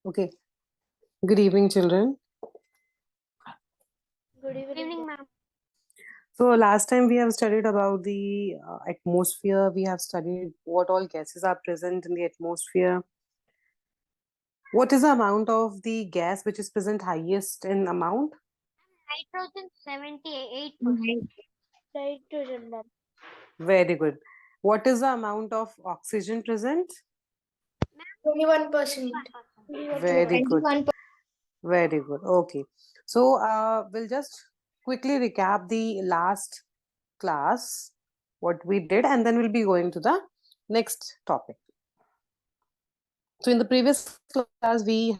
Okay. Good evening, children. Good evening, ma'am. So last time we have studied about the atmosphere. We have studied what all gases are present in the atmosphere. What is the amount of the gas which is present highest in amount? Nitrogen 78%. Nitrogen, ma'am. Very good. What is the amount of oxygen present? 21%. Very good. 21%. Very good. Okay. So we'll just quickly recap the last class, what we did, and then we'll be going to the next topic. So in the previous class, we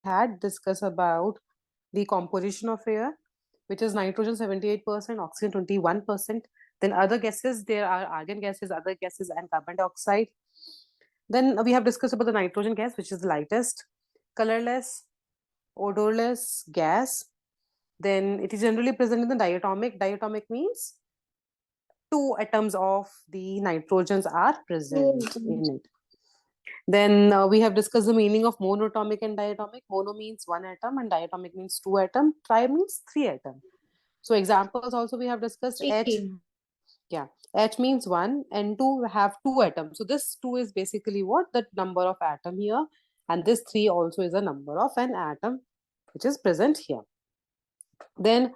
had discussed about the composition of air, which is nitrogen 78%, oxygen 21%. Then other gases, there are argon gases, other gases, and carbon dioxide. Then we have discussed about the nitrogen gas, which is the lightest, colorless, odorless gas. Then it is generally present in the diatomic. Diatomic means two atoms of the nitrogens are present in it. Then we have discussed the meaning of monatomic and diatomic. Mono means one atom and diatomic means two atom. Tri means three atom. So examples also we have discussed. H, yeah, H means one and two have two atoms. So this two is basically what? The number of atom here, and this three also is a number of an atom which is present here. Then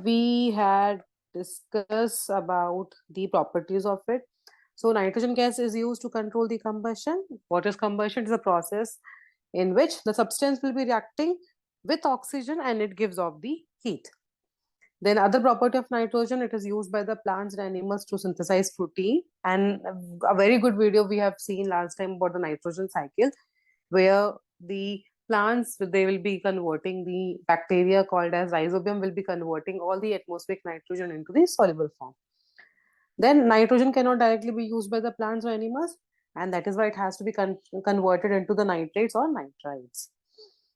we had discussed about the properties of it. So nitrogen gas is used to control the combustion. What is combustion? It is a process in which the substance will be reacting with oxygen and it gives off the heat. Then other property of nitrogen, it is used by the plants and animals to synthesize protein. And a very good video we have seen last time about the nitrogen cycle, where the plants, they will be converting the bacteria called as rhizobium, will be converting all the atmospheric nitrogen into the soluble form. Then nitrogen cannot directly be used by the plants or animals, and that is why it has to be converted into the nitrates or nitrites.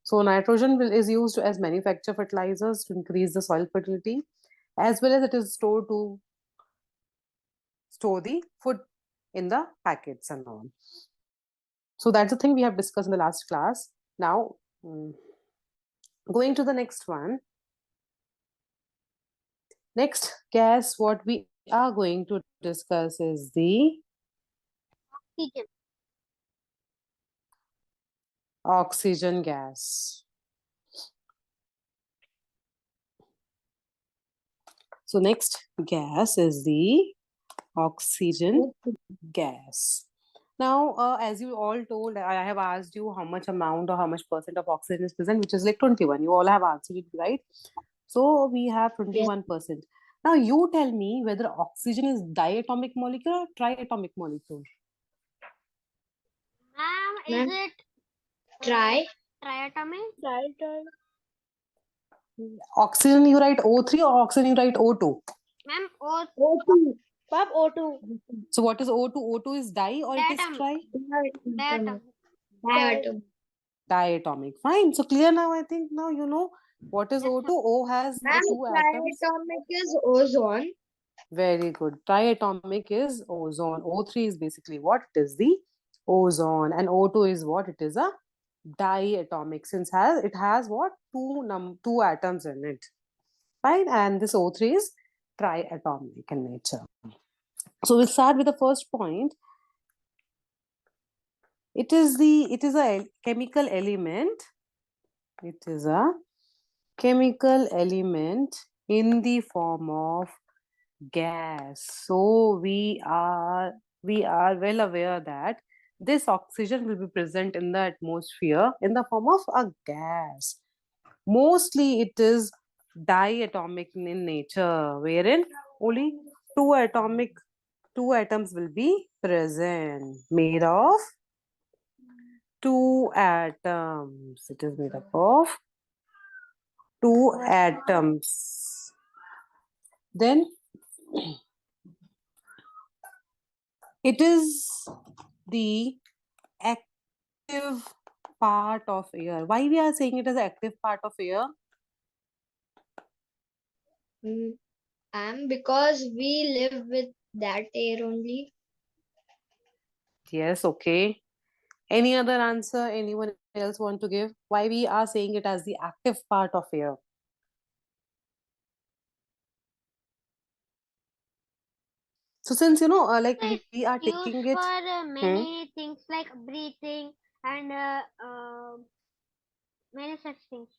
So nitrogen is used as manufacture fertilizers to increase the soil fertility, as well as it is stored to store the food in the packets and all. So that's the thing we have discussed in the last class. Now, going to the next one. Next gas, what we are going to discuss is the Oxygen. oxygen gas. So next gas is the oxygen gas. Now, as you all told, I have asked you how much amount or how much percent of oxygen is present, which is like 21. You all have answered it right. So we have 21%. Now you tell me whether oxygen is diatomic molecule or triatomic molecule. Ma'am, is it triatomic? Oxygen you write O3 or oxygen you write O2? Ma'am, O2. Pap, O2. So what is O2? O2 is di or it is tri? Diatomic. Diatomic. Fine. So clear now, I think now you know what is Yes, O2. O has the two atoms. Triatomic is ozone. Very good. Triatomic is ozone. O3 is basically what? It is the ozone. And O2 is what? It is a diatomic, since it has what? Two atoms in it. Fine. And this O3 is triatomic in nature. So we'll start with the first point. It is a chemical element. It is a chemical element in the form of gas. So we are well aware that this oxygen will be present in the atmosphere in the form of a gas. Mostly it is diatomic in nature, wherein only two atoms will be present, made of two atoms. It is made up of two atoms. Then it is the active part of air. Why we are saying it is active part of air? Because we live with that air only. Yes, okay. Any other answer anyone else want to give? Why we are saying it as the active part of air? So since like It's we are used taking for it. many things like breathing and many such things.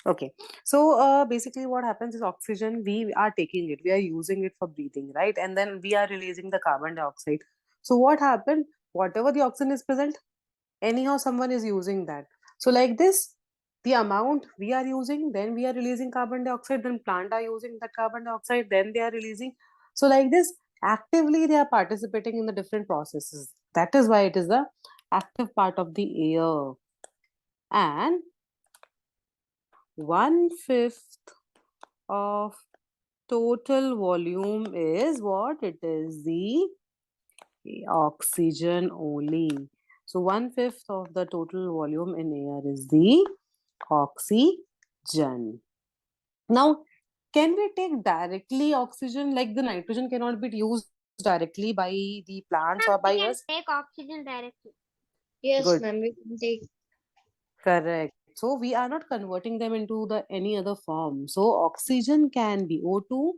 Okay, so basically what happens is oxygen, we are taking it, we are using it for breathing, right? And then we are releasing the carbon dioxide. So what happened? Whatever the oxygen is present, anyhow someone is using that. So like this, the amount we are using, then we are releasing carbon dioxide, then plant are using that carbon dioxide, then they are releasing. So like this, actively they are participating in the different processes. That is why it is the active part of the air. And 1/5 of total volume is what? It is the oxygen only. So 1/5 of the total volume in air is the oxygen. Now, can we take directly oxygen, like the nitrogen cannot be used directly by the plants or by We can us? take oxygen directly. Yes, Good, ma'am. We can take. correct. So we are not converting them into the any other form. So oxygen can be O2.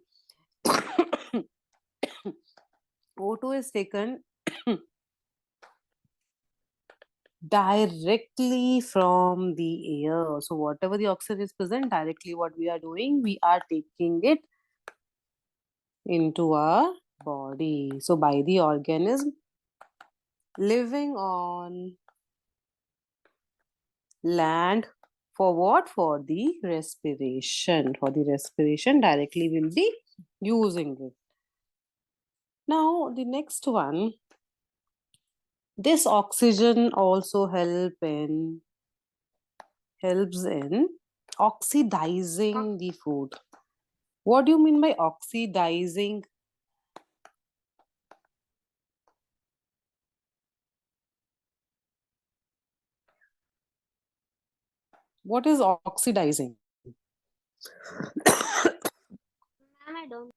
O2 is taken directly from the air. So whatever the oxygen is present, directly what we are doing, we are taking it into our body. So by the organism living on land, for what? For the respiration. For the respiration, directly will be using it. Now the next one, this oxygen also helps in oxidizing the food. What do you mean by oxidizing? What is oxidizing? Ma'am, I don't.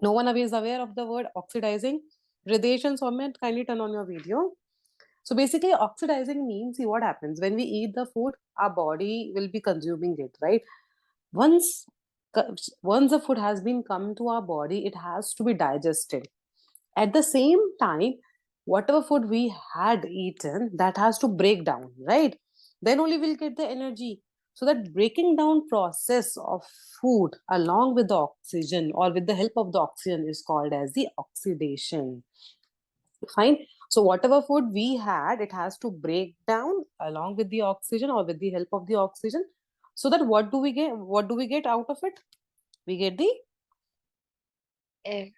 No one is aware of the word oxidizing? Ridesh and Soumya, kindly turn on your video. So basically, oxidizing means, see what happens when we eat the food, our body will be consuming it, right? Once, once the food has been come to our body, it has to be digested. At the same time, whatever food we had eaten, that has to break down, right? Then only we'll get the energy. So that breaking down process of food along with the oxygen or with the help of the oxygen is called as the oxidation. Fine. So whatever food we had, it has to break down along with the oxygen or with the help of the oxygen. So that what do we get? What do we get out of it? We get the Air.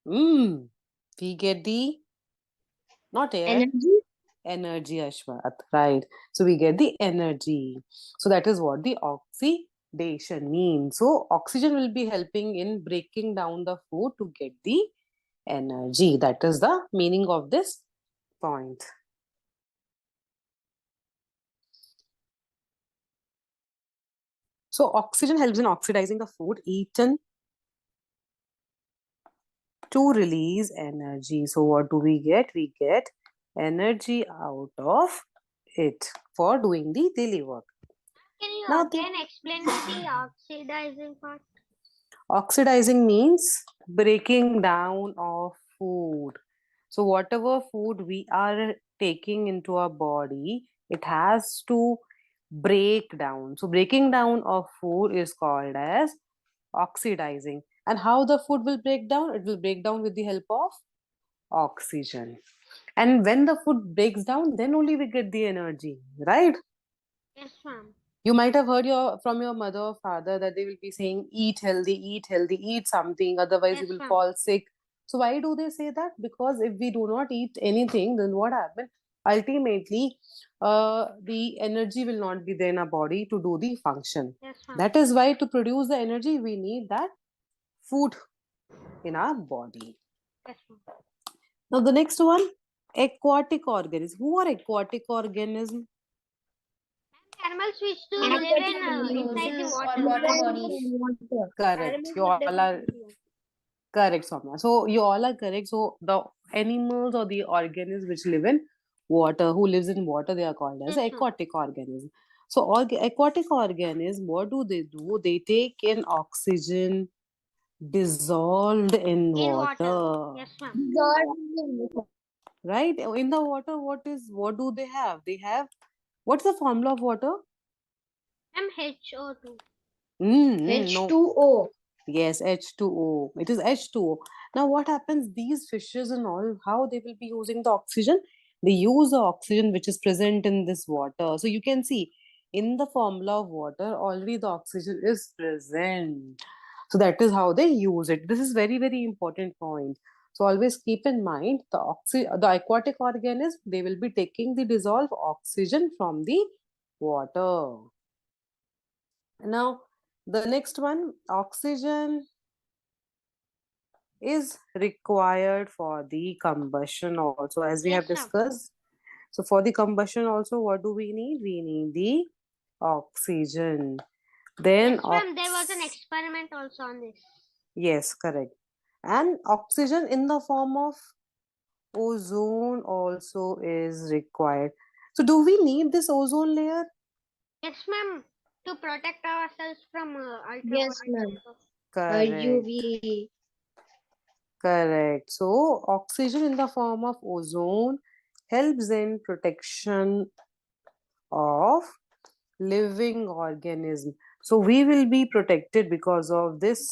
we get the not air, Energy. energy, Ashwath, right? So we get the energy. So that is what the oxidation means. So oxygen will be helping in breaking down the food to get the energy. That is the meaning of this point. So oxygen helps in oxidizing the food eaten to release energy. So what do we get? We get energy out of it for doing the daily work. Can you Now the again explain me the oxidizing part? oxidizing means breaking down of food. So whatever food we are taking into our body, it has to break down. So breaking down of food is called as oxidizing. And how the food will break down? It will break down with the help of oxygen. And when the food breaks down, then only we get the energy, right? Yes, ma'am. You might have heard from your mother or father that they will be saying, eat healthy, eat something, otherwise you Yes, will ma'am. fall sick. So why do they say that? Because if we do not eat anything, then what happens? Ultimately, the energy will not be there in our body to do the function. Yes, ma'am. That is why to produce the energy, we need that food in our body. Yes, ma'am. Now the next one, aquatic organism. Who are aquatic organism? Animals which do Animals live that in live in inside the oceans water. or water bodies. Correct. You all are Correct, Soumya. So you all are correct. So the animals or the organisms which live in water, who lives in water, they are called as Yes, ma'am. aquatic organisms. So aquatic organisms, what do? They take in oxygen dissolved in In water. water, Yes, ma'am. right? In the water, what do they have? They have, what's the formula of water? MHO2. No. H2O. Yes, H2O. It is H2O. Now, what happens? These fishes and all, how they will be using the oxygen? They use the oxygen which is present in this water. So you can see in the formula of water, already the oxygen is present. So that is how they use it. This is very, very important point. So always keep in mind the aquatic organism, they will be taking the dissolved oxygen from the water. Now, the next one, oxygen is required for the combustion also, as we have Yes, ma'am. discussed. So for the combustion also, what do we need? We need the oxygen. Then Yes, ma'am. There was an experiment also on this. yes, correct. And oxygen in the form of ozone also is required. So do we need this ozone layer? Yes, ma'am. To protect ourselves from Yes, ultraviolet ma'am. rays. Correct. UV. Correct. So oxygen in the form of ozone helps in protection of living organism. So we will be protected because of this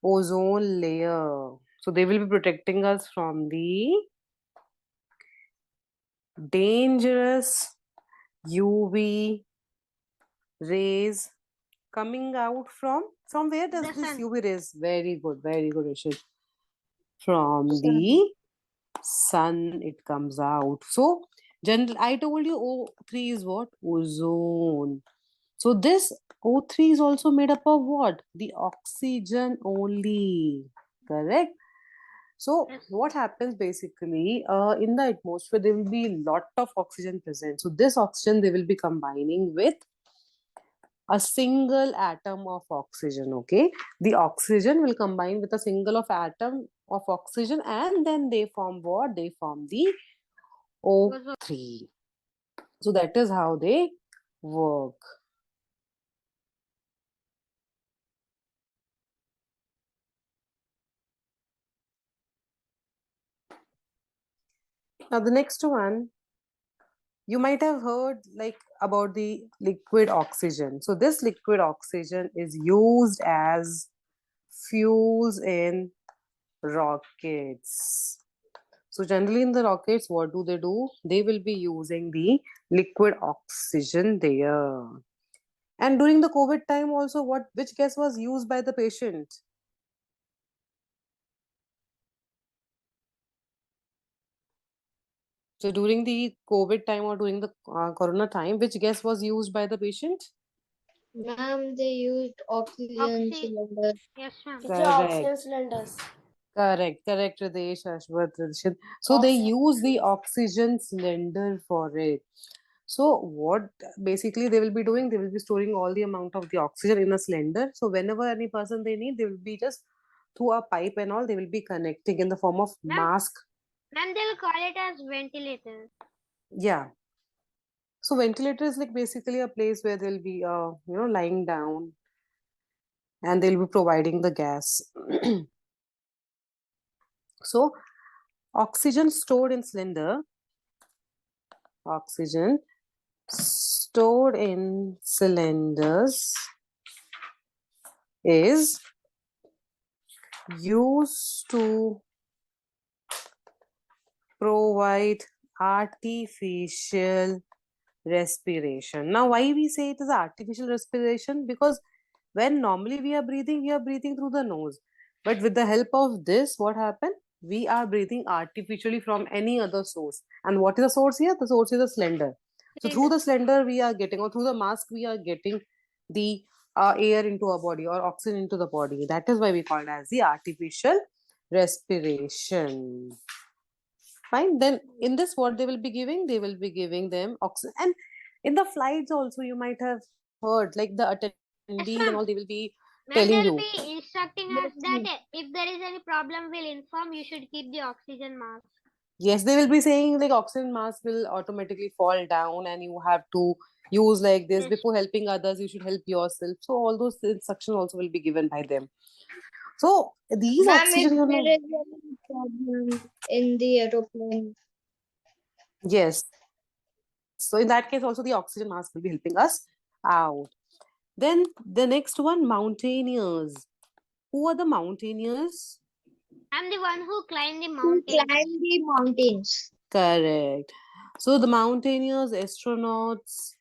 ozone layer. So they will be protecting us from the dangerous UV rays coming out from where does The this sun. UV rays? Very good, Rishit. From Sun. the sun it comes out. So general, I told you O3 is what? Ozone. So this O3 is also made up of what? The oxygen only. Correct? So Yes. what happens basically in the atmosphere there will be lot of oxygen present. So this oxygen they will be combining with a single atom of oxygen. Okay, the oxygen will combine with a single of atom of oxygen and then they form what? They form the O3. So that is how they work. Now the next one, you might have heard like about the liquid oxygen. So this liquid oxygen is used as fuels in rockets. So generally in the rockets, what do? They will be using the liquid oxygen there. And during the COVID time also, which gas was used by the patient? So during the COVID time or during the corona time, which gas was used by the patient? Ma'am, they used oxygen Oxy. cylinder. Yes, ma'am. Correct. Cylinders. Correct, Ridesh, Ashwath, Rishit. So they Oxygen use the oxygen cylinder for it. So what basically they will be doing, they will be storing all the amount of the oxygen in a cylinder. So whenever any person they need, they will be just through a pipe and all, they will be connecting in the form of Ma'am, mask. ma'am, they'll call it as ventilator. Yeah. So ventilator is like basically a place where they'll be lying down and they'll be providing the gas. So oxygen stored in cylinder, oxygen stored in cylinders is used to provide artificial respiration. Now, why we say it is artificial respiration? Because when normally we are breathing through the nose. But with the help of this, what happened? We are breathing artificially from any other source. And what is the source here? The source is a cylinder. So through the cylinder, we are getting, or through the mask, we are getting the air into our body or oxygen into the body. That is why we call it as the artificial respiration. Fine. Then in this, what they will be giving? They will be giving them oxygen. And in the flights also, you might have heard like the attendees and all, Yes, they will ma'am. be Ma'am, telling they'll you. be instructing us that if there is any problem, we'll inform you should keep the oxygen mask. Yes, they will be saying like oxygen mask will automatically fall down and you have to use like this Yes. before helping others. You should help yourself. So all those instructions also will be given by them. So these Ma'am, if oxygen, there is any problem in the aeroplane. yes. So in that case, also the oxygen mask will be helping us out. Then the next one, mountaineers. Who are the mountaineers? I'm the one who climbed the To mountain. climb the mountains. Correct. So the mountaineers, astronauts,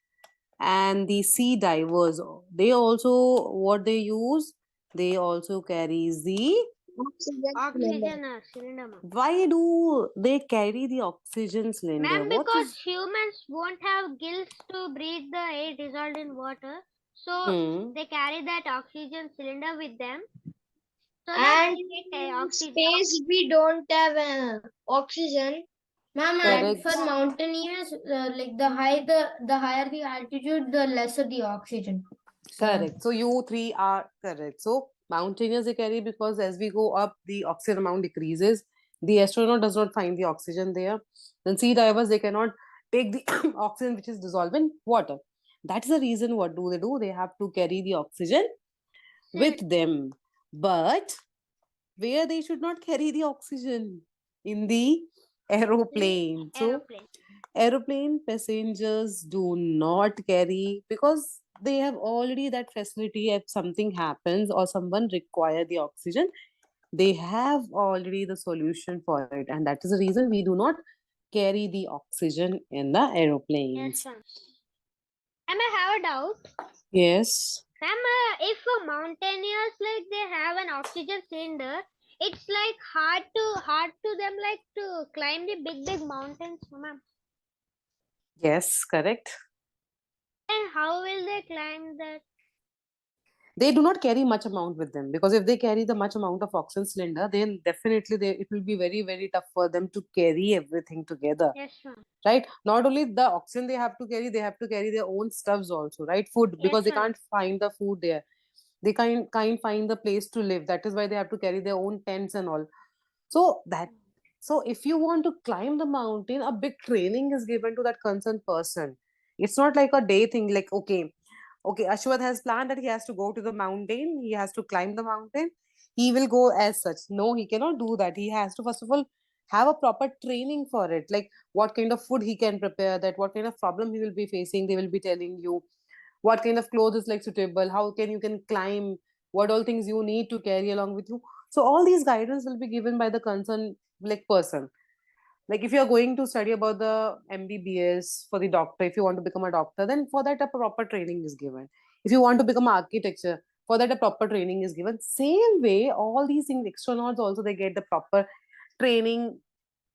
and the sea divers, they also what they use? They also carries the. Oxygen cylinder. Oxygen cylinder, ma'am. Why do they carry the oxygen cylinder? Ma'am, What because is? humans won't have gills to breathe the air dissolved in water, so Hmm. they carry that oxygen cylinder with them so that And they get in oxygen. space, we don't have oxygen. Ma'am, and Correct. for mountaineers, like the higher the altitude, the lesser the oxygen. So, Correct. So you three are correct. So mountaineers they carry because as we go up, the oxygen amount decreases. The astronaut does not find the oxygen there. Then sea divers they cannot take the oxygen which is dissolved in water. That is the reason. What do? They have to carry the oxygen with them. But where they should not carry the oxygen? In the aeroplane. So Aeroplane. aeroplane passengers do not carry because they have already that facility. If something happens or someone require the oxygen, they have already the solution for it, and that is the reason we do not carry the oxygen in the Yes, aeroplanes. ma'am. Ma'am, I have a doubt. Yes. Ma'am, if mountaineers like they have an oxygen cylinder, it's like hard to them like to climb the big mountains, ma'am. Yes, correct. And how will they climb that? They do not carry much amount with them because if they carry the much amount of oxygen cylinder, then definitely it will be very tough for them to carry everything together. Yes, ma'am. Right, not only the oxygen they have to carry their own stuffs also, right? Food, Yes, because they ma'am. can't find the food there. They can't find the place to live. That is why they have to carry their own tents and all. So if you want to climb the mountain, a big training is given to that concerned person. It's not like a day thing, like okay, Ashwath has planned that he has to go to the mountain, he has to climb the mountain, he will go as such. No, he cannot do that. He has to first of all have a proper training for it, like what kind of food he can prepare, that what kind of problem he will be facing, they will be telling you what kind of clothes is like suitable, how can climb, what all things you need to carry along with you. So all these guidance will be given by the concerned like person. Like if you are going to study about the MBBS for the doctor, if you want to become a doctor, then for that a proper training is given. If you want to become architecture, for that a proper training is given. Same way, all these things, astronauts also they get the proper training.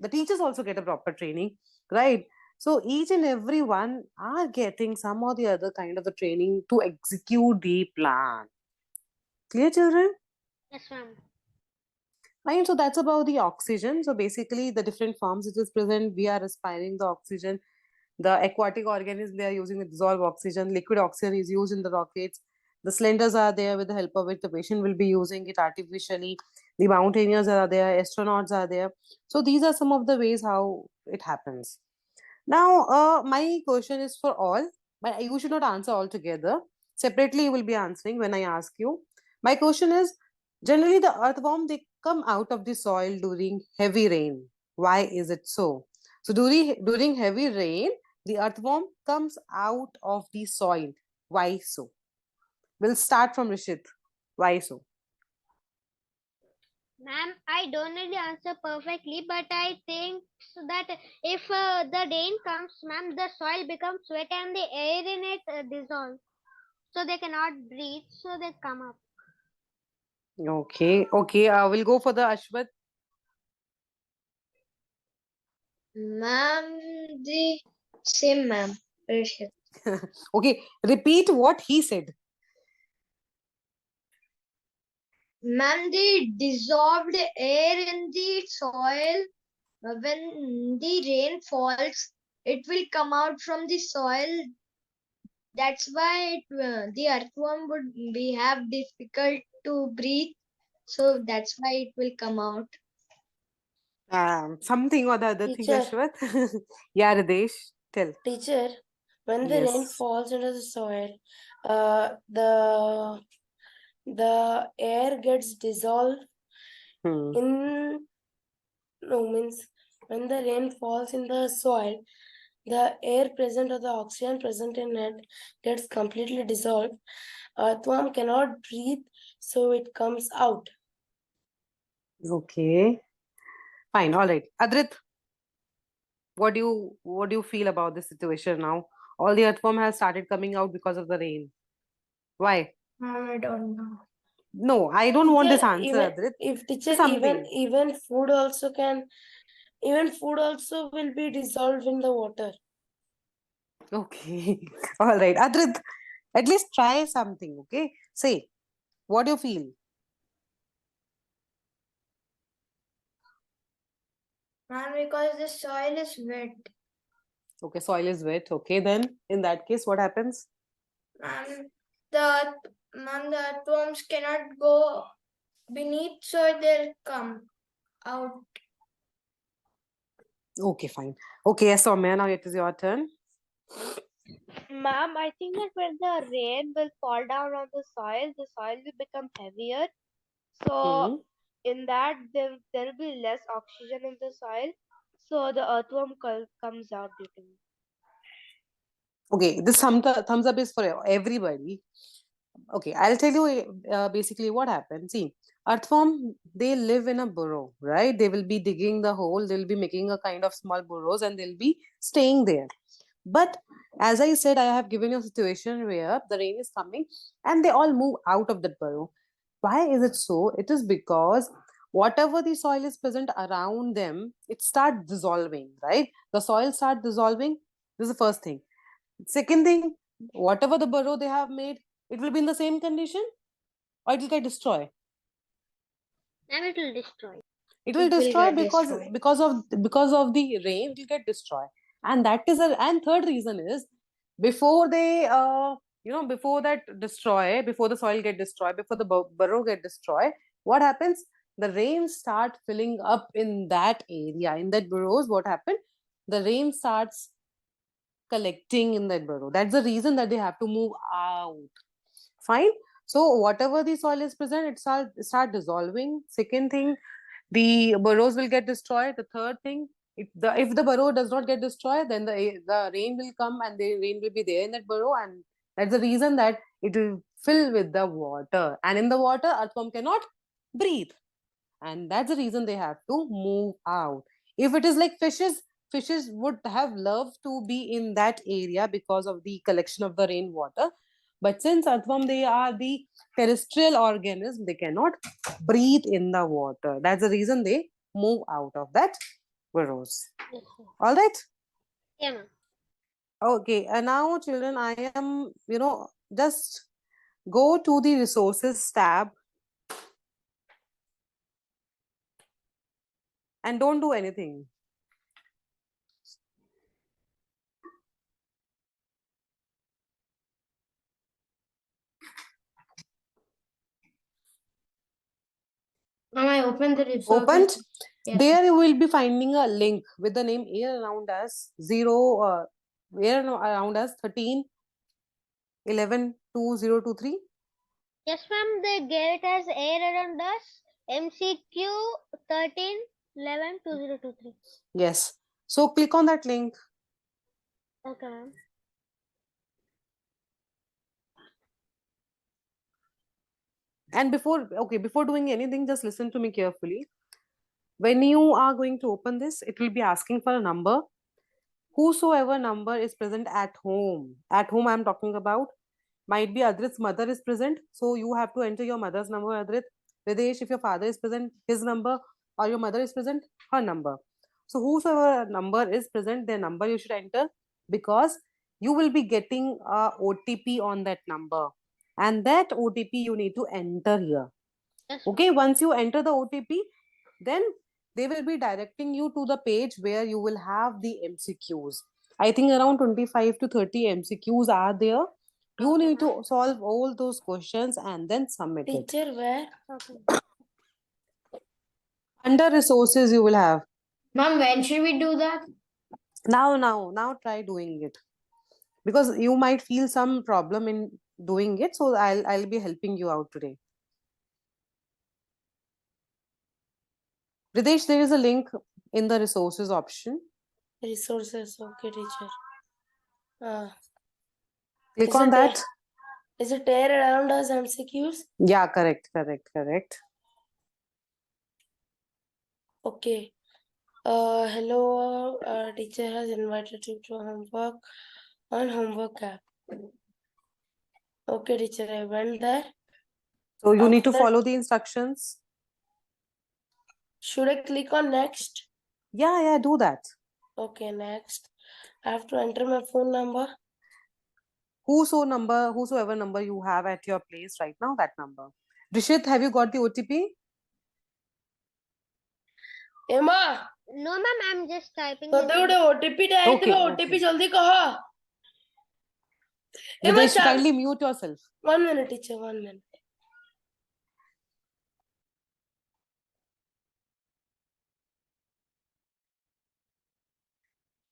The teachers also get a proper training, right? So each and every one are getting some or the other kind of the training to execute the plan. Clear, children? Yes, ma'am. Fine, so that's about the oxygen. So basically, the different forms it is present, we are respiring the oxygen. The aquatic organisms, they are using the dissolved oxygen. Liquid oxygen is used in the rockets. The cylinders are there with the help of which the patient will be using it artificially. The mountaineers are there, astronauts are there. So these are some of the ways how it happens. Now, my question is for all, but you should not answer all together. Separately, you will be answering when I ask you. My question is, generally the earthworm they come out of the soil during heavy rain. Why is it so? So during heavy rain, the earthworm comes out of the soil. Why so? We'll start from Rishit. Why so? Ma'am, I don't know the answer perfectly, but I think so that if the rain comes, ma'am, the soil becomes wet and the air in it dissolves. So they cannot breathe, so they come up. Okay. We'll go for the Ashwat. Ma'am, the same, ma'am. Precious. Okay, repeat what he said. Ma'am, the dissolved air in the soil, when the rain falls, it will come out from the soil. That's why the earthworm would be have difficult to breathe. So that's why it will come out. Something or the other thing, Teacher. Ashwath. Yeah, Ridesh, tell. Teacher, when the rain Yes. falls into the soil, the air gets dissolved Hmm. in means when the rain falls in the soil, the air present or the oxygen present in it gets completely dissolved. Earthworm cannot breathe, so it comes out. Okay. Fine. All right. Adrit, what do you feel about this situation now? All the earthworm has started coming out because of the rain. Why? I don't know. No, I don't want this Teacher, answer, even Adrit. if Say teacher, something. even food also can, even food also will be dissolved in the water. Okay. All right. Adrit, at least try something. Okay. Say, what do you feel? Ma'am, because the soil is wet. Okay, soil is wet. Okay, then in that case, what happens? Ma'am, the earthworms cannot go beneath, so they'll come out. Okay, fine. Okay, yes, Soumya, now it is your turn. Ma'am, I think that when the rain will fall down on the soil will become heavier. So Hmm. in that there will be less oxygen in the soil. So the earthworm comes out due to it. Okay, this thumbs up is for everybody. Okay, I'll tell you basically what happened. See, earthworm, they live in a burrow, right? They will be digging the hole, they'll be making a kind of small burrows and they'll be staying there. But as I said, I have given you a situation where the rain is coming and they all move out of that burrow. Why is it so? It is because whatever the soil is present around them, it starts dissolving, right? The soil starts dissolving. This is the first thing. Second thing, whatever the burrow they have made, it will be in the same condition or it will get destroyed. And it will destroy. It will It will destroy get because destroyed. of the rain, it will get destroyed. And that is and third reason is before they before that destroy, before the soil get destroyed, before the burrow get destroyed, what happens? The rain start filling up in that area, in that burrows. What happened? The rain starts collecting in that burrow. That's the reason that they have to move out. Fine. So whatever the soil is present, it start dissolving. Second thing, the burrows will get destroyed. The third thing, if the burrow does not get destroyed, then the rain will come and the rain will be there in that burrow, and that's the reason that it will fill with the water. And in the water, earthworm cannot breathe, and that's the reason they have to move out. If it is like fishes, fishes would have loved to be in that area because of the collection of the rainwater, but since earthworm, they are the terrestrial organism, they cannot breathe in the water. That's the reason they move out of that burrows. Yes, sir. All right. Yeah, ma'am. Okay, and now children, I am just go to the resources tab and don't do anything. Ma'am, I opened the resources. Opened. Yes. There you will be finding a link with the name air around us 13 11 2023. Yes, ma'am. They gave it as air around us. MCQ 13 11 2023. Yes. So click on that link. Okay, ma'am. And before doing anything, just listen to me carefully. When you are going to open this, it will be asking for a number. Whosoever number is present at home, I'm talking about, might be Adrit's mother is present, so you have to enter your mother's number, Adrit. Videsh, if your father is present, his number, or your mother is present, her number. So whosoever number is present, their number you should enter, because you will be getting a OTP on that number, and that OTP you need to enter here. Yes, ma'am. Okay, once you enter the OTP, then they will be directing you to the page where you will have the MCQs. I think around 25 to 30 MCQs are there. You Okay, need ma'am. to solve all those questions and then submit it. Teacher, where? Okay. Under resources, you will have. Ma'am, when should we do that? Now try doing it. Because you might feel some problem in doing it. So I'll be helping you out today. Ridesh, there is a link in the resources option. Resources. Okay, teacher. Click Is on it that. Is it there around us MCQs? Yeah, correct. Okay. Hello. Teacher has invited you to homework on homework app. Okay, teacher. I went there. So you need to After- follow the instructions. Should I click on next? Yeah, do that. Okay, next. I have to enter my phone number. Whosoever number you have at your place right now, that number. Rishit, have you got the OTP? Emma, No, ma'am. I'm just typing तो his तो OTP डाल Okay, तो OTP okay. जल्दी कहा. Emma, Ridesh, kindly mute yourself. 1 minute, teacher. 1 minute.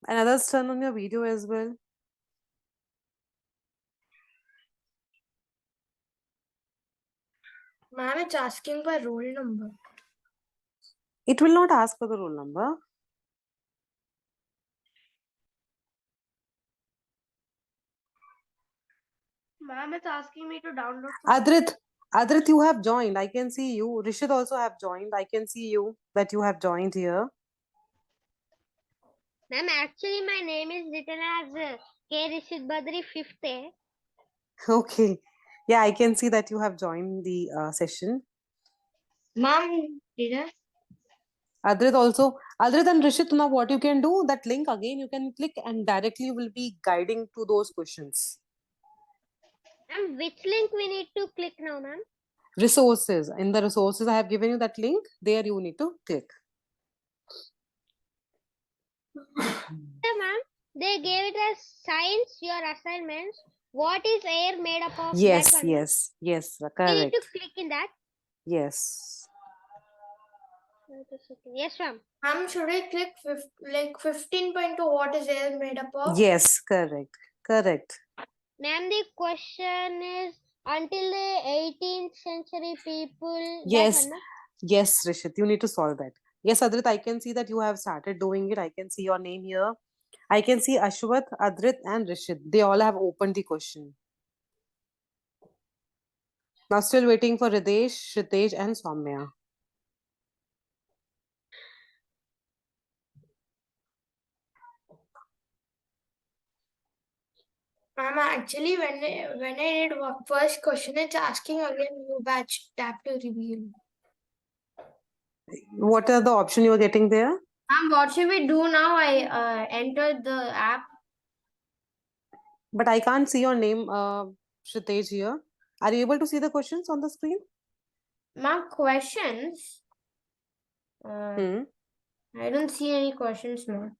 And others, turn on your video as well. Ma'am, it's asking for roll number. It will not ask for the roll number. Ma'am, it's asking me to download. Adrit, you have joined. I can see you. Rishit also have joined. I can see you that you have joined here. Ma'am, actually my name is written as K. Rishit Badri 5th A. Okay. Yeah, I can see that you have joined the session. Ma'am, did I? Adrit and Rishit, now what you can do, that link again, you can click and directly will be guiding to those questions. Ma'am, which link we need to click now, ma'am? Resources. In the resources, I have given you that link. There you need to click. Yeah, ma'am. They gave it as science, your assignments. What is air made up of? Yes, That one, ma'am. yes, We need correct. to click in that. Yes. Wait a second. Yes, ma'am. Ma'am, should I click like 15.2 what is air made up of? Yes, correct. Ma'am, the question is until the 18th century people. Yes. That one, no? Yes, Rishit, you need to solve that. Yes, Adrit, I can see that you have started doing it. I can see your name here. I can see Ashwath, Adrit, and Rishit. They all have opened the question. Now still waiting for Ridesh, Shritesh, and Soumya. Ma'am, actually, when I did first question, it's asking again new batch, tap to reveal. What are the options you are getting there? Ma'am, what should we do now? I entered the app. But I can't see your name, Shritesh, here. Are you able to see the questions on the screen? Ma'am, questions? I don't see any questions now.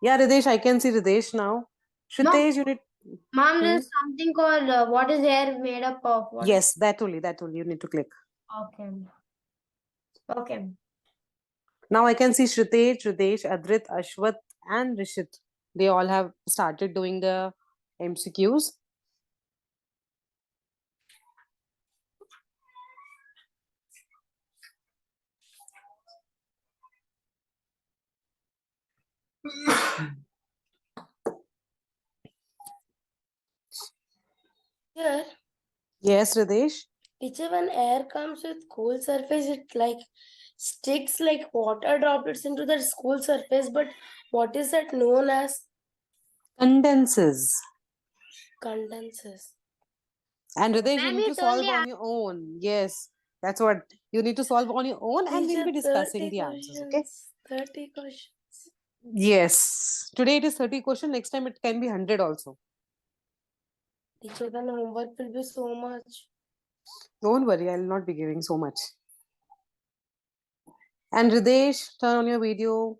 Yeah, Ridesh, I can see Ridesh now. Shritesh, you need... Ma'am, there's something called what is air made up of? What? Yes, that only. You need to click. Okay. Now I can see Shritesh, Ridesh, Adrit, Ashwath, and Rishit. They all have started doing the MCQs. Teacher, Yes, Ridesh. teacher, when air comes with cool surface, it like sticks like water droplets into the school surface. But what is that known as? Condenses. Condenses. And Ridesh, you Ma'am, need you to told solve the on your own. Yes, that's what you need to solve on your own, and we'll be discussing the answers. Okay. 30 questions. Yes. Today it is 30 questions. Next time it can be 100 also. Teacher, then homework will be so much. Don't worry, I'll not be giving so much. And Ridesh, turn on your video.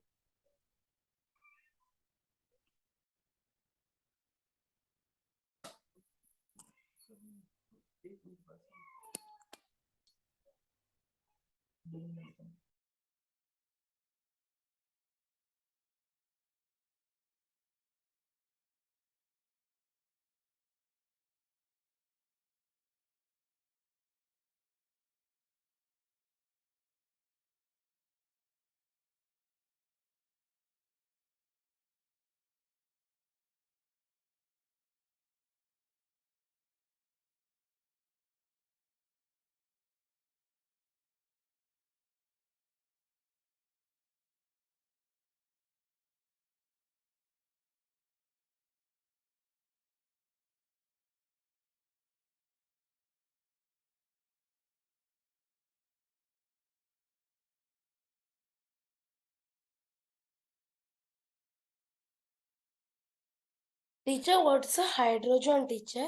Teacher, what's a hydrogen, teacher?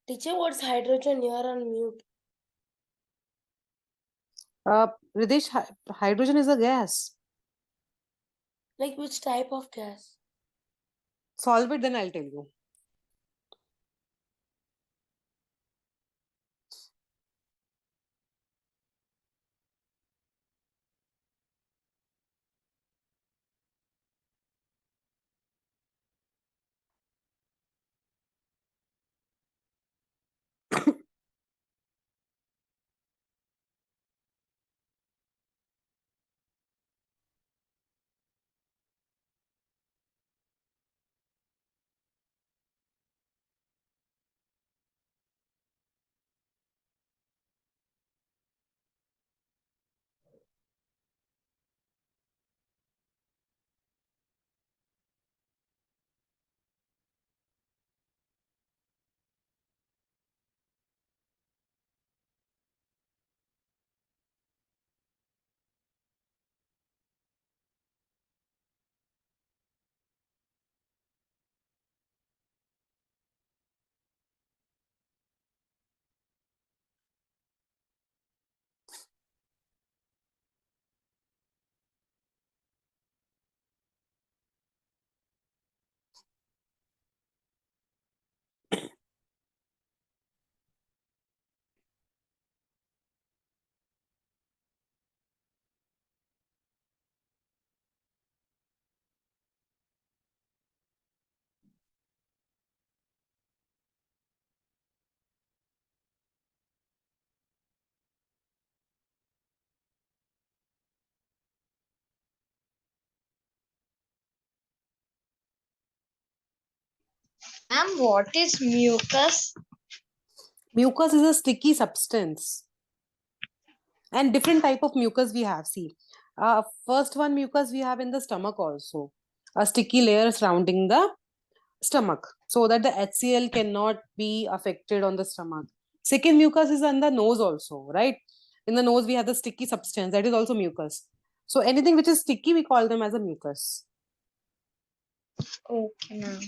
Teacher, what's hydrogen? You are on mute. Ridesh, hydrogen is a gas. Like which type of gas? Solve it, then I'll tell you. Ma'am, what is mucus? Mucus is a sticky substance. And different type of mucus we have. See, first one mucus we have in the stomach also. A sticky layer surrounding the stomach so that the HCl cannot be affected on the stomach. Second mucus is on the nose also, right? In the nose we have the sticky substance, that is also mucus. So anything which is sticky we call them as a mucus. Okay, ma'am.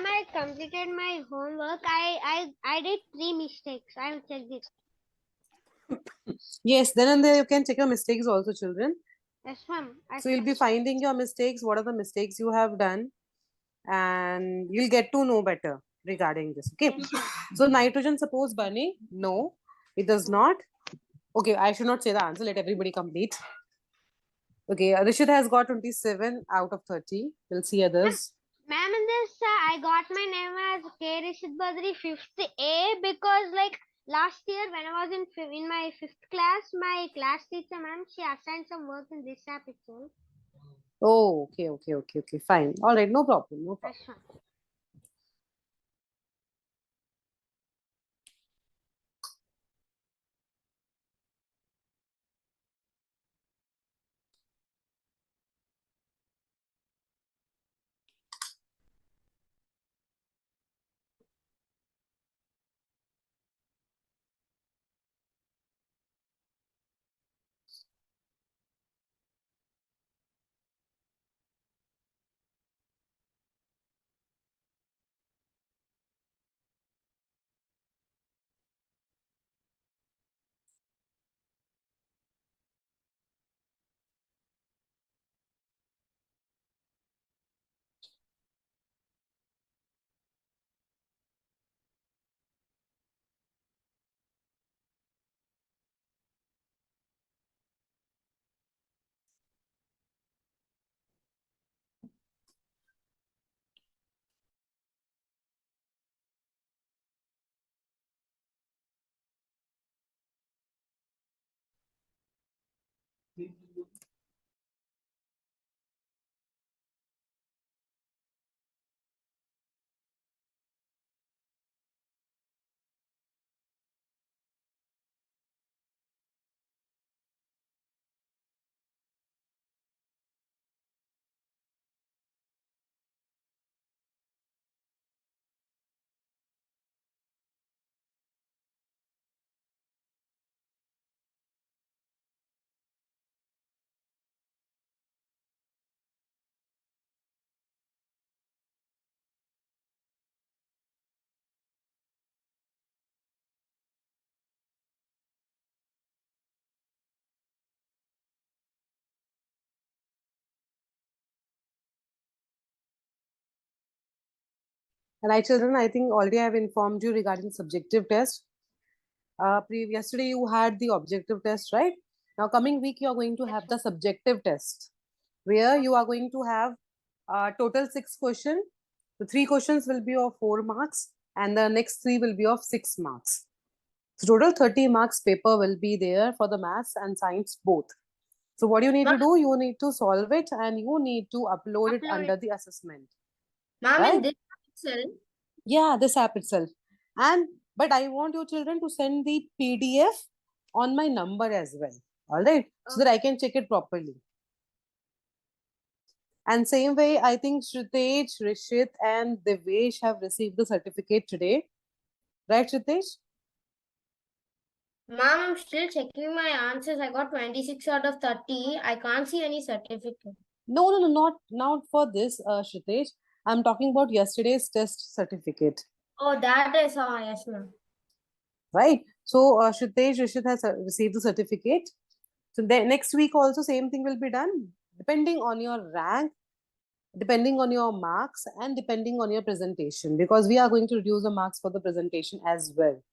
Ma'am, I completed my homework. I did 3 mistakes. I have checked it. Yes, then and there you can check your mistakes also, children. Yes, ma'am. So you'll be finding your mistakes, what are the mistakes you have done, and you'll get to know better regarding this. Okay. Yes, ma'am. So nitrogen suppose burning? No, it does not. Okay, I should not say the answer. Let everybody complete. Okay, Rishit has got 27 out of 30. We'll see others. Ma'am, in this, I got my name as K. Rishit Badri 5th A because, like, last year when I was in my 5th class, my class teacher, ma'am, she assigned some work in this app itself. Oh, okay. Fine. All right, no problem. No problem. Yes, ma'am. Right, children, I think already I have informed you regarding subjective test. Yesterday you had the objective test, right? Now coming week you are going to have the subjective test, where you are going to have total 6 questions. The 3 questions will be of 4 marks, and the next 3 will be of 6 marks. So total 30 marks paper will be there for the maths and science both. So what you need to do, you need to solve it and you need to upload it under the assessment. Ma'am, Right? in this itself. Yeah, this app itself. And but I want your children to send the PDF on my number as well. All right, so that I can check it properly. And same way, I think Shritesh, Rishit, and Devesh have received the certificate today. Right, Shritesh? Ma'am, I'm still checking my answers. I got 26 out of 30. I can't see any certificate. No, not for this, Shritesh. I'm talking about yesterday's test certificate. Oh, that I saw. Yes, ma'am. Right. So Shritesh, Rishit has received the certificate. So the next week also same thing will be done, depending on your rank, depending on your marks, and depending on your presentation, because we are going to reduce the marks for the presentation as well.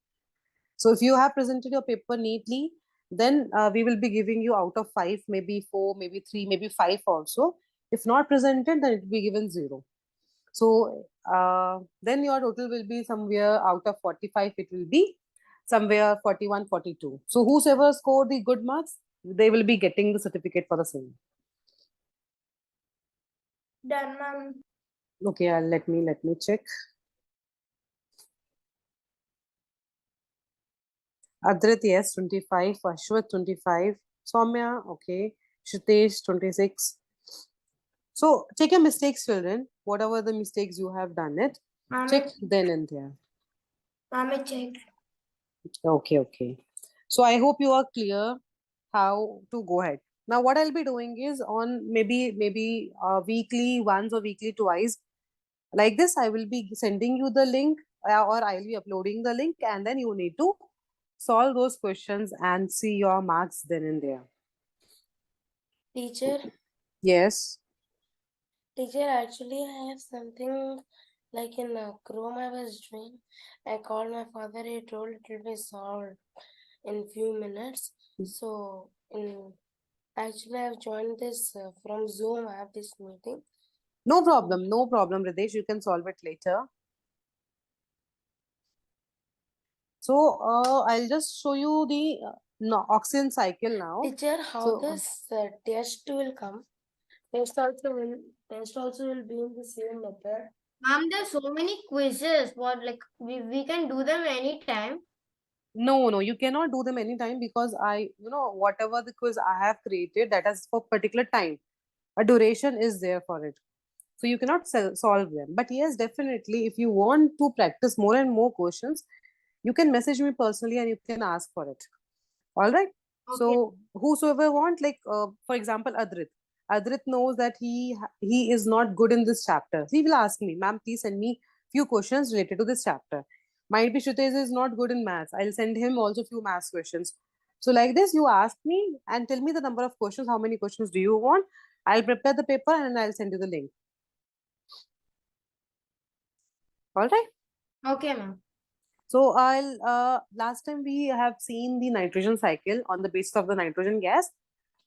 So if you have presented your paper neatly, then we will be giving you out of 5, maybe 4, maybe 3, maybe 5 also. If not presented, then it will be given 0. So then your total will be somewhere out of 45, it will be somewhere 41, 42. So whosoever scored the good marks, they will be getting the certificate for the same. Done, ma'am. Okay, let me check. Adrit, yes, 25. Ashwat, 25. Soumya, okay. Shritesh, 26. So check your mistakes, children. Whatever the mistakes you have done it, check then and there. Ma'am, I checked. Okay. So I hope you are clear how to go ahead. Now what I'll be doing is on maybe weekly once or weekly twice, Like this, I will be sending you the link, or I'll be uploading the link, and then you need to solve those questions and see your marks then and there. Teacher, Yes. actually, I have something like in Chrome I was doing. I called my father, he told it will be solved in few minutes. So, actually, I've joined this from Zoom, I have this meeting. No problem, Ridesh. You can solve it later. So, I'll just show you the no, oxygen cycle now. Teacher, how So, this test will come? Test also will be in the same method. Ma'am, there's so many quizzes. What like we can do them anytime. no, you cannot do them anytime because whatever the quiz I have created, that is for particular time. A duration is there for it. So you cannot solve them. But yes, definitely, if you want to practice more and more questions, you can message me personally and you can ask for it. All right. Okay. So whosoever want, like for example, Adrit knows that he is not good in this chapter. He will ask me, ma'am, please send me few questions related to this chapter. Might be Shritesh is not good in maths. I'll send him also few maths questions. So like this, you ask me and tell me the number of questions. How many questions do you want? I'll prepare the paper and I'll send you the link. All right. Okay, ma'am. So last time we have seen the nitrogen cycle on the basis of the nitrogen gas.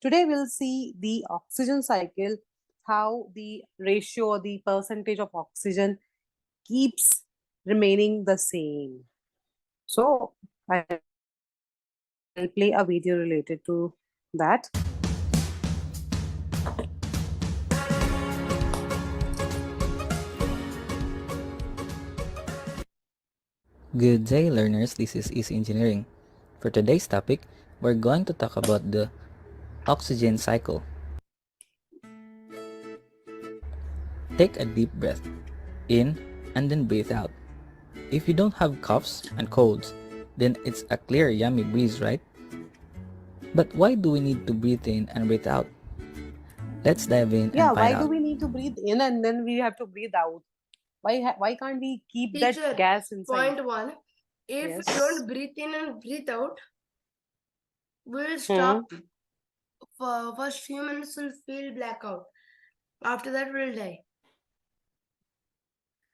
Today we'll see the oxygen cycle, how the ratio or the percentage of oxygen keeps remaining the same. So I'll play a video related to that. Good day, learners. This is Easy Engineering. For today's topic, we're going to talk about the oxygen cycle. Take a deep breath in and then breathe out. If you don't have coughs and colds, then it's a clear, yummy breeze, right? But why do we need to breathe in and breathe out? Let's dive in and find Why out. do we need to breathe in and then we have to breathe out? Why can't we keep Teacher, that gas inside? Point 1. If Yes. you don't breathe in and breathe out, we'll stop. For first few minutes, we'll feel blackout. After that, we'll die.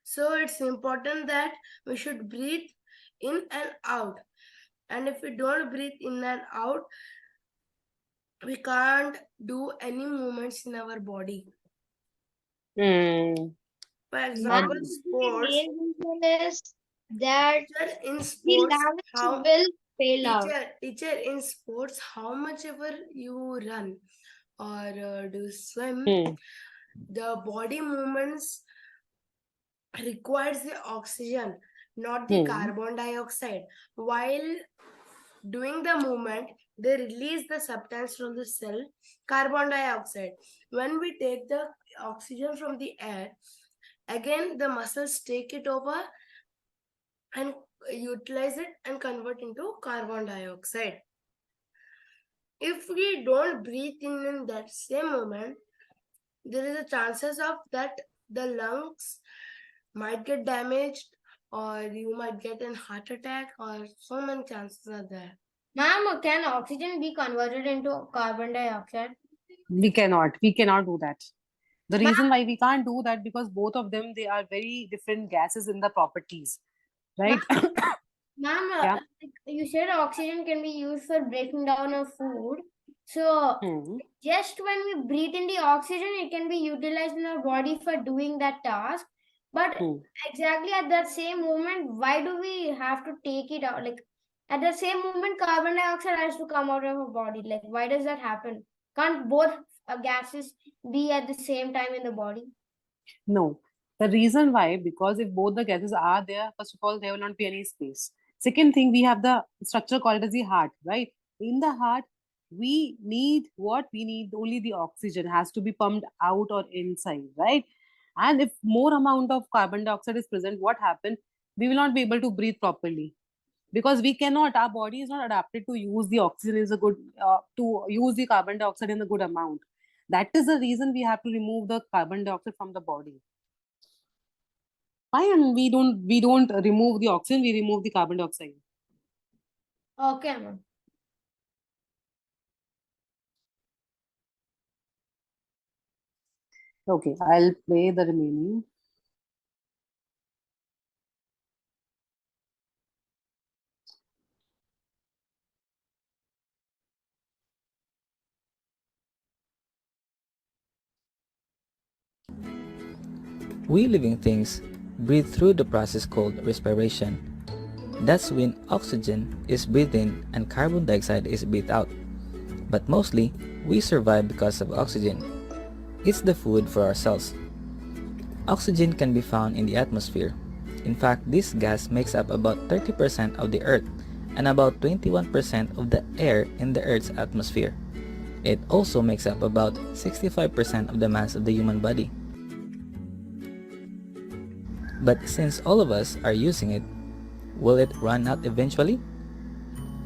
So it's important that we should breathe in and out. And if we don't breathe in and out, we can't do any movements in our body. For example, Ma'am, sports. the main reason is that In the sports, lungs will fail out. teacher, in sports, how much ever you run or do swim, the body movements requires the oxygen, not the carbon dioxide. While doing the movement, they release the substance from the cell, carbon dioxide. When we take the oxygen from the air, again the muscles take it over and utilize it and convert into carbon dioxide. If we don't breathe in that same moment, there is a chances of that the lungs might get damaged or you might get a heart attack or so many chances are there. Ma'am, can oxygen be converted into carbon dioxide? We cannot do that. The reason why we can't do that, because both of them, they are very different gases in the properties, right? Ma'am, Yeah. like you said oxygen can be used for breaking down of food. So just when we breathe in the oxygen, it can be utilized in our body for doing that task. But exactly at that same moment, why do we have to take it out? Like at the same moment, carbon dioxide has to come out of our body. Like why does that happen? Can't both gases be at the same time in the body? No. The reason why, because if both the gases are there, first of all, there will not be any space. Second thing, we have the structure called as the heart, right? In the heart, we need what? We need only the oxygen has to be pumped out or inside, right? And if more amount of carbon dioxide is present, what happens? We will not be able to breathe properly, because we cannot, our body is not adapted to use the oxygen is a good to use the carbon dioxide in a good amount. That is the reason we have to remove the carbon dioxide from the body. Fine, we don't remove the oxygen, we remove the carbon dioxide. Okay, ma'am. Okay, I'll play the remaining. We living things breathe through the process called respiration. That's when oxygen is breathed in and carbon dioxide is breathed out. But mostly, we survive because of oxygen. It's the food for our cells. Oxygen can be found in the atmosphere. In fact, this gas makes up about 30% of the Earth and about 21% of the air in the Earth's atmosphere. It also makes up about 65% of the mass of the human body. But since all of us are using it, will it run out eventually?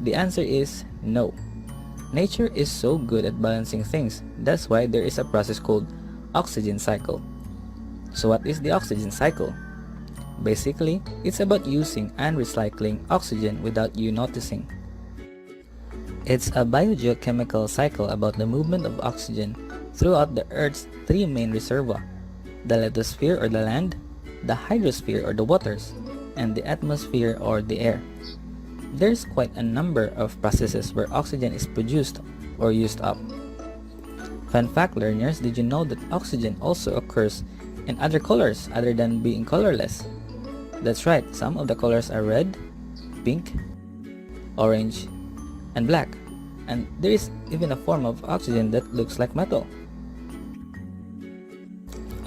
The answer is no. Nature is so good at balancing things, that's why there is a process called oxygen cycle. So what is the oxygen cycle? Basically, it's about using and recycling oxygen without you noticing. It's a biogeochemical cycle about the movement of oxygen throughout the Earth's three main reservoirs: the lithosphere or the land, the hydrosphere or the waters, and the atmosphere or the air. There's quite a number of processes where oxygen is produced or used up. Fun fact, learners, did you know that oxygen also occurs in other colors other than being colorless? That's right, some of the colors are red, pink, orange, and black. And there is even a form of oxygen that looks like metal.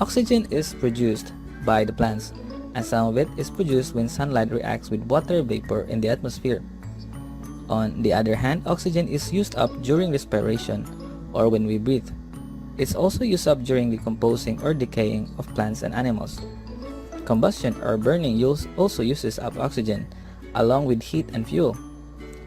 Oxygen is produced by the plants, and some of it is produced when sunlight reacts with water vapor in the atmosphere. On the other hand, oxygen is used up during respiration or when we breathe. It's also used up during decomposing or decaying of plants and animals. Combustion or burning also uses up oxygen, along with heat and fuel.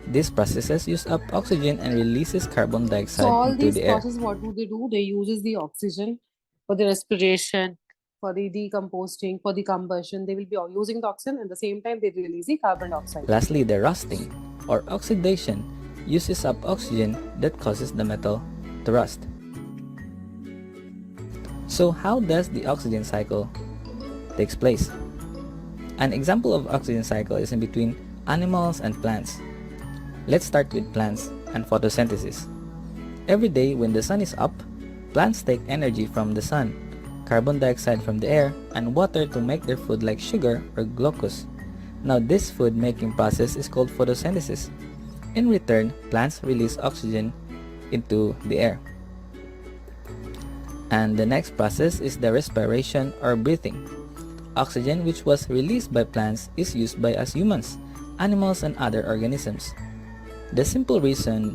These processes use up oxygen and releases carbon dioxide So all into these the air. processes, what do? They uses the oxygen for the respiration, for the decomposing, for the combustion. They will be all using the oxygen, and at the same time they release the carbon dioxide. Lastly, the rusting or oxidation uses up oxygen that causes the metal to rust. So how does the oxygen cycle takes place? An example of oxygen cycle is in between animals and plants. Let's start with plants and photosynthesis. Every day when the sun is up, plants take energy from the sun, carbon dioxide from the air, and water to make their food like sugar or glucose. Now this food making process is called photosynthesis. In return, plants release oxygen into the air. And the next process is the respiration or breathing. Oxygen which was released by plants is used by us humans, animals, and other organisms. The simple reason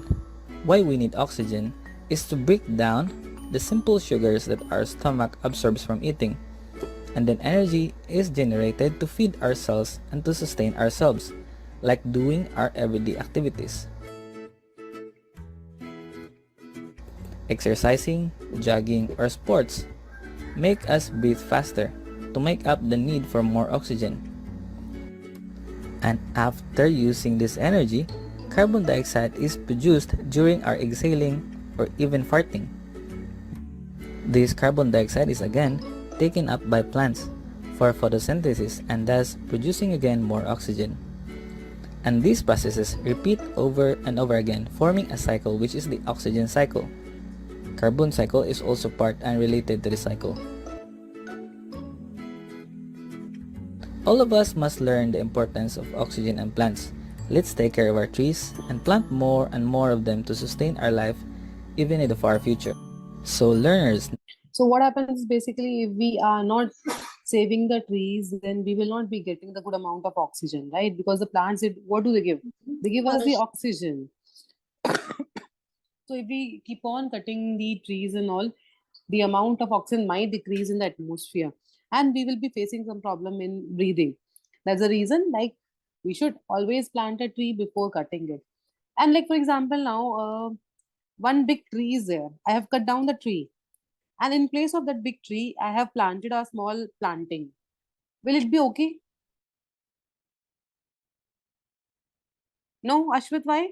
why we need oxygen is to break down the simple sugars that our stomach absorbs from eating, and then energy is generated to feed our cells and to sustain ourselves, like doing our everyday activities. Exercising, jogging, or sports make us breathe faster to make up the need for more oxygen. And after using this energy, carbon dioxide is produced during our exhaling or even farting. This carbon dioxide is again taken up by plants for photosynthesis and thus producing again more oxygen. And these processes repeat over and over again, forming a cycle which is the oxygen cycle. Carbon cycle is also part and related to the cycle. All of us must learn the importance of oxygen and plants. Let's take care of our trees and plant more and more of them to sustain our life even in the far future. So learners. So what happens is basically if we are not saving the trees, then we will not be getting the good amount of oxygen, right? Because the plants, what do they give? They give us the oxygen. So if we keep on cutting the trees and all, the amount of oxygen might decrease in the atmosphere, and we will be facing some problem in breathing. That's the reason, like, we should always plant a tree before cutting it. And like for example, now one big tree is there. I have cut down the tree, and in place of that big tree, I have planted a small planting. Will it be okay? No, Ashwit, why?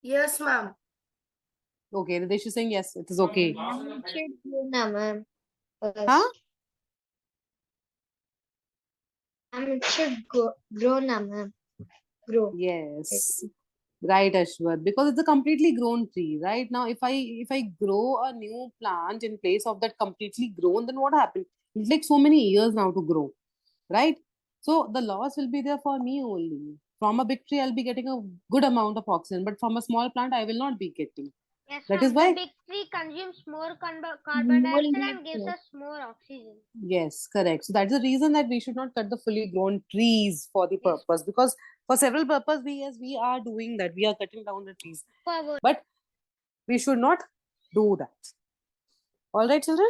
Yes, ma'am. Okay, Ridesh is saying yes, it is okay. It should grow now, ma'am. First. Huh? It should grow now, ma'am. Grow. Yes. Right, Ashwat, because it's a completely grown tree. Right now, if I grow a new plant in place of that completely grown, then what happened? It's like so many years now to grow, right? So the loss will be there for me only. From a big tree, I'll be getting a good amount of oxygen, but from a small plant, I will not be getting. Yes, That is ma'am. why. The big tree consumes more More carbon dioxide and leaves, gives sir. us more oxygen. Yes, correct. So that's the reason that we should not cut the fully grown trees for the Yes. purpose, because for several purposes we are doing that. We are cutting down the trees, Forward. but we should not do that. All right, children.